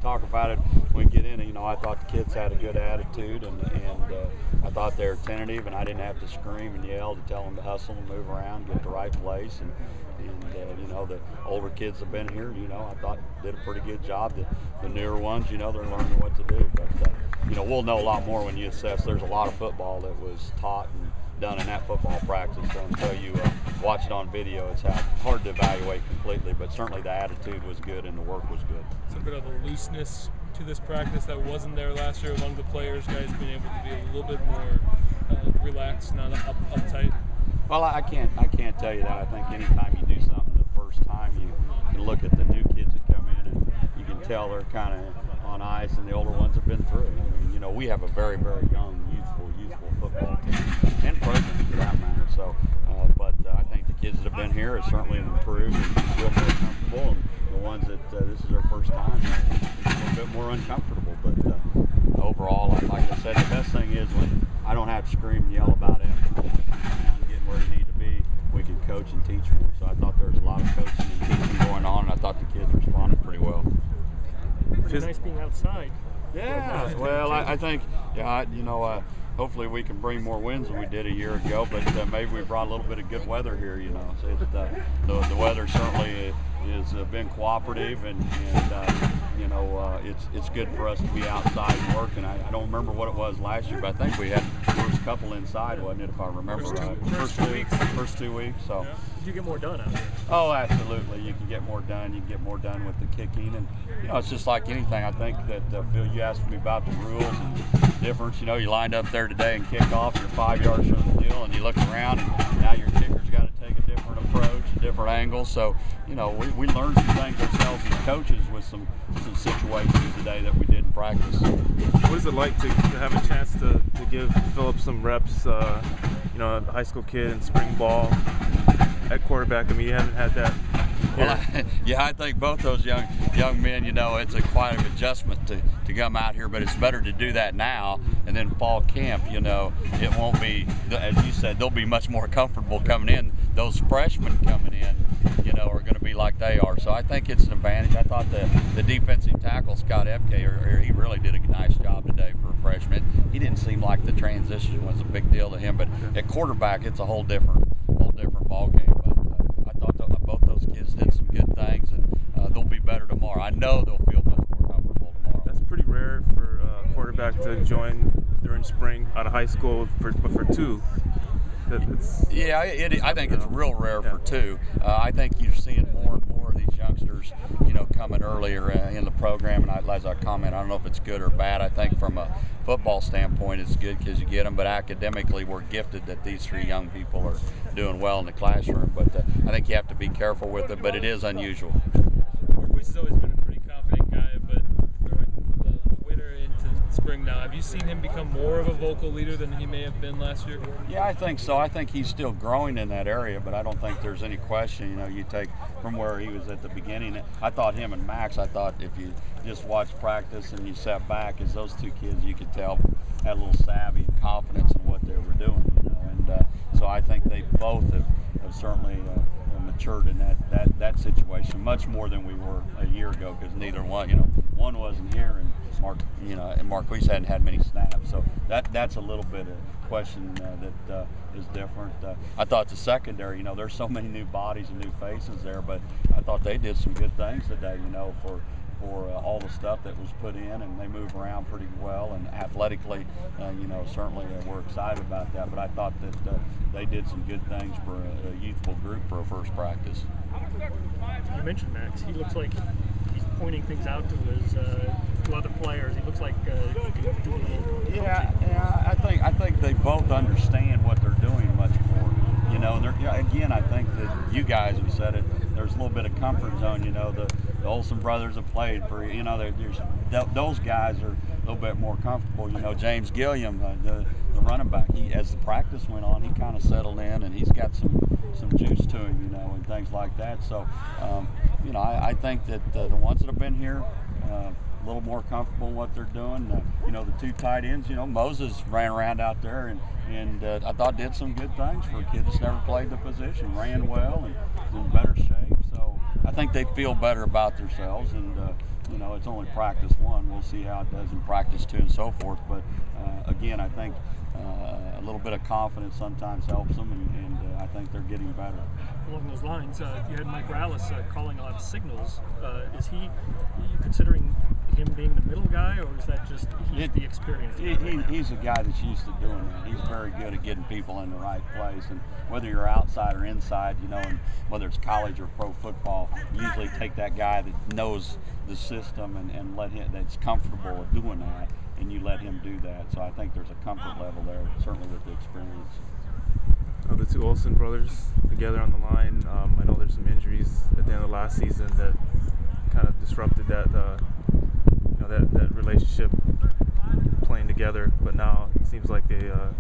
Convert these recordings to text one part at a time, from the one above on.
talk about it when we get in. I thought the kids had a good attitude, and I thought they were tentative, and I didn't have to scream and yell to tell them to hustle and move around, get the right place, and the older kids have been here, I thought did a pretty good job. The newer ones, they're learning what to do. But, we'll know a lot more when you assess. There's a lot of football that was taught and done in that football practice. So until you watch it on video, it's hard to evaluate completely. But certainly the attitude was good and the work was good. It's a bit of a looseness to this practice that wasn't there last year among the players. Guys being able to be a little bit more relaxed, not uptight. Well, I can't tell you that. I think anytime you do something the first time, you can look at the new kids that come in and you can tell they're kind of on ice, and the older ones have been through. We have a very, very young, youthful football team and program for that matter. So, but I think the kids that have been here have certainly improved and feel more comfortable. And the ones that this is their first time, it's a little bit more uncomfortable. But overall, like I said, the best thing is when I don't have to scream and yell about it. Getting where you need to be, we can coach and teach more. So I thought there was a lot of coaching and teaching going on, and I thought the kids responded pretty well. It's nice being outside. Yeah, well, I think, hopefully we can bring more wins than we did a year ago, but maybe we brought a little bit of good weather here, So the weather certainly has been cooperative, and it's good for us to be outside and working. I don't remember what it was last year, but I think we had the first couple inside, wasn't it, if I remember right? First 2 weeks. So. Yeah. You get more done out there. Oh, absolutely. You can get more done. You can get more done with the kicking. And, it's just like anything. I think that, Phil, you asked me about the rules and the difference. You lined up there today and kick off. You're 5 yards from the deal, and you look around, and now your kicker's got to take a different approach, a different angle. So, we learned some things ourselves as coaches with some situations today that we did in practice. What is it like to have a chance to give Philip some reps, a high school kid in spring ball at quarterback? You haven't had that. Well, I think both those young men, it's quite an adjustment to come out here, but it's better to do that now, and then fall camp, it won't be, as you said, they'll be much more comfortable coming in. Those freshmen coming in, are going to be like they are. So I think it's an advantage. I thought the defensive tackle, Scott Epke, he really did a nice job today for a freshman. He didn't seem like the transition was a big deal to him, but at quarterback, it's a whole different ball game. But I thought both those kids did some good things, and they'll be better tomorrow. I know they'll feel much more comfortable tomorrow. That's pretty rare for a quarterback to join during spring out of high school, but for two. I think it's real rare for two. I think you're seeing more and more of these youngsters, coming earlier in the program. And as I comment, I don't know if it's good or bad. I think from a football standpoint, it's good because you get them. But academically, we're gifted that these three young people are doing well in the classroom. But I think you have to be careful with it. But it is unusual. Marquise has always been a pretty confident guy, but throwing the winter into spring now, have you seen him become more of a vocal leader than he may have been last year? Yeah, I think so. I think he's still growing in that area, but I don't think there's any question. You take from where he was at the beginning. I thought him and Max, if you just watched practice and you sat back, as those two kids, you could tell had a little savvy and confidence in what they were doing. And so I think they both have certainly matured in that situation much more than we were a year ago, because neither one, one wasn't here, and and Marquise hadn't had many snaps, so that's a little bit of question that is different. I thought the secondary, there's so many new bodies and new faces there, but I thought they did some good things today, for all the stuff that was put in, and they move around pretty well, and athletically, certainly we're excited about that. But I thought that they did some good things for a youthful group for a first practice. You mentioned Max. He looks like he's pointing things out to other players. He looks like he can do a little coaching. Yeah. I think they both understand what they're doing much more. And again, I think that you guys have said it. There's a little bit of comfort zone. The Olsen brothers have played for. Those guys are a little bit more comfortable. James Gilliam, the running back. As the practice went on, he kind of settled in, and he's got some juice to him. And things like that. So, I think that the ones that have been here. A little more comfortable in what they're doing. The two tight ends, Moses ran around out there and I thought did some good things for a kid that's never played the position, ran well and in better shape. So I think they feel better about themselves, and you know, it's only practice one. We'll see how it does in practice two and so forth. But again, I think a little bit of confidence sometimes helps them, and I think they're getting better. Along those lines, you had Mike Rallis calling on signals. Are you considering him being the middle guy, or is that just the experience? He's a guy that's used to doing that. He's very good at getting people in the right place, and whether you're outside or inside, you know, and whether it's college or pro football, you usually take that guy that knows the system and let him, that's comfortable with doing that, and you let him do that. So I think there's a comfort level there, certainly with the experience. The two Olsen brothers together on the line. I know there's some injuries at the end of last season that kind of disrupted that that relationship playing together. But now it seems like they'll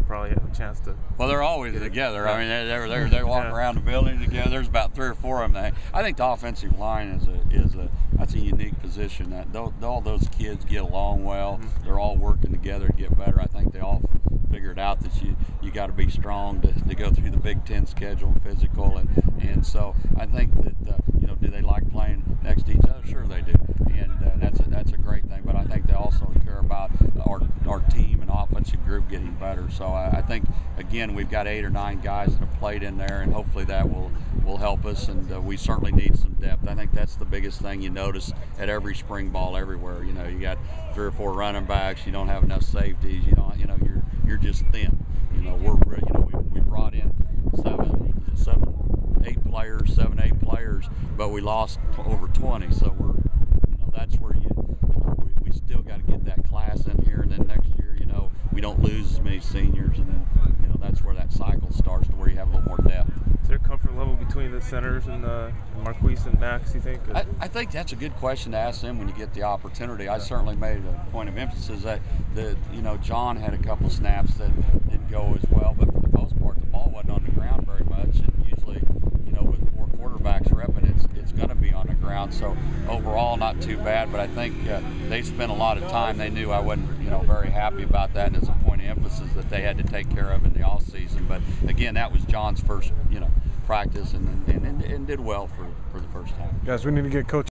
probably have a chance to. Well, they're always together. Yeah. I mean, they walk around the building together. There's about 3 or 4 of them. I think the offensive line that's a unique position. That all those kids get along well. Mm-hmm. They're all working together to get better. I think they all figured out that you got to be strong to go through the Big Ten schedule and physical, and so I think that you know, do they like playing next to each other? Sure they do, and that's a great thing. But I think they also care about our team and offensive group getting better. So I think again we've got 8 or 9 guys that have played in there, and hopefully that will help us. And we certainly need some depth. I think that's the biggest thing you notice at every spring ball everywhere. You know, you got 3 or 4 running backs. You don't have enough safeties. You're just thin. You know, we brought in 7, 8 players, but we lost over 20. So that's where we still got to get that class in here, and then next year, you know, we don't lose as many seniors, and then that's where that cycle starts to where you have a little more depth. Is there a comfort level between the centers and Marquise and Max, you think? I think that's a good question to ask them when you get the opportunity. I certainly made a point of emphasis that John had a couple snaps that didn't go as well, but for the most part, the ball wasn't on the ground very much, and usually, with 4 quarterbacks repping, it's going to be on the ground. So overall, not too bad, but I think they spent a lot of time. They knew I wasn't, very happy about that, and it's a point of emphasis that they had to take care of in the off season. But again, that was John's first, practice, and did well for the first time. Guys, we need to get Coach